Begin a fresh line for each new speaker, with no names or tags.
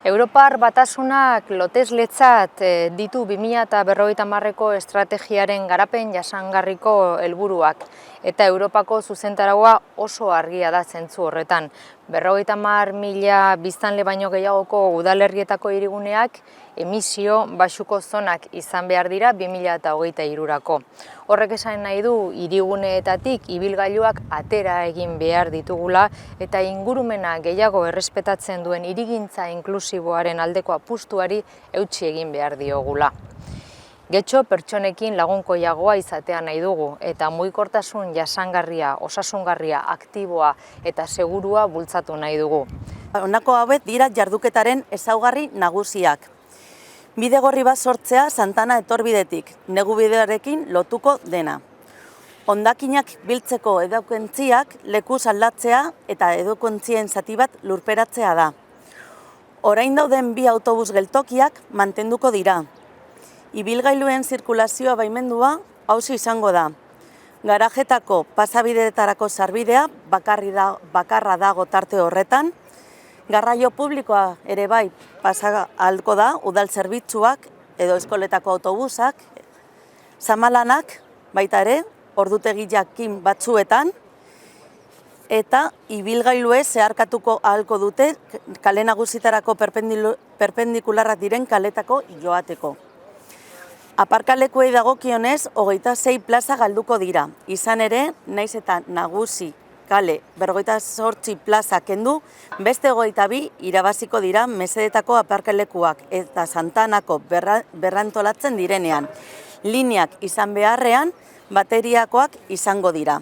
Europar Batasunak lotesletzat ditu 2050ko estrategiaren garapen jasangarriko helburuak eta Europako zuzentaraua oso argia da zentzu horretan. 50.000 biztanle baino gehiagoko udalerrietako hiriguneak emisio baxuko zonak izan behar dira 2023rako. Horrek esan nahi du hiriguneetatik ibilgailuak atera egin behar ditugula eta ingurumena gehiago errespetatzen duen hirigintza inklusiboaren aldeko apustuari eutsi egin behar diogula. Getxo pertsonekin lagunkoiagoa izatea nahi dugu eta mugikortasun jasangarria, osasungarria, aktiboa eta segurua bultzatu nahi dugu.
Honako hauek dira jarduketaren ezaugarri nagusiak. Bidegorri bat sortzea Santana etorbidetik, negu bidearekin lotuko dena. Hondakinak biltzeko edukiontziak lekuz aldatzea eta edukontzien zati bat lurperatzea da. Orain dauden 2 autobus geltokiak mantenduko dira. Ibilgailuen zirkulazioa baimendua hauxe izango da. Garajetako pasabideetarako sarbidea bakarra dago tarte horretan. Garraio publikoa ere bai pasa ahalko da, udal zerbitzuak edo eskoletako autobusak, zamalanak baita ere, ordutegi jakin batzuetan, eta ibilgailue zeharkatuko ahalko dute kale nagusitarako perpendikularrak diren kaletako joateko. Aparkalekuei dagokionez, 26 plaza galduko dira. Izan ere, naiz eta nagusi kale 58 plaza kendu, beste 22 irabaziko dira mesedetako aparkalekuak eta Santanako berrantolatzen direnean. Lineak izan beharrean, bateriakoak izango dira.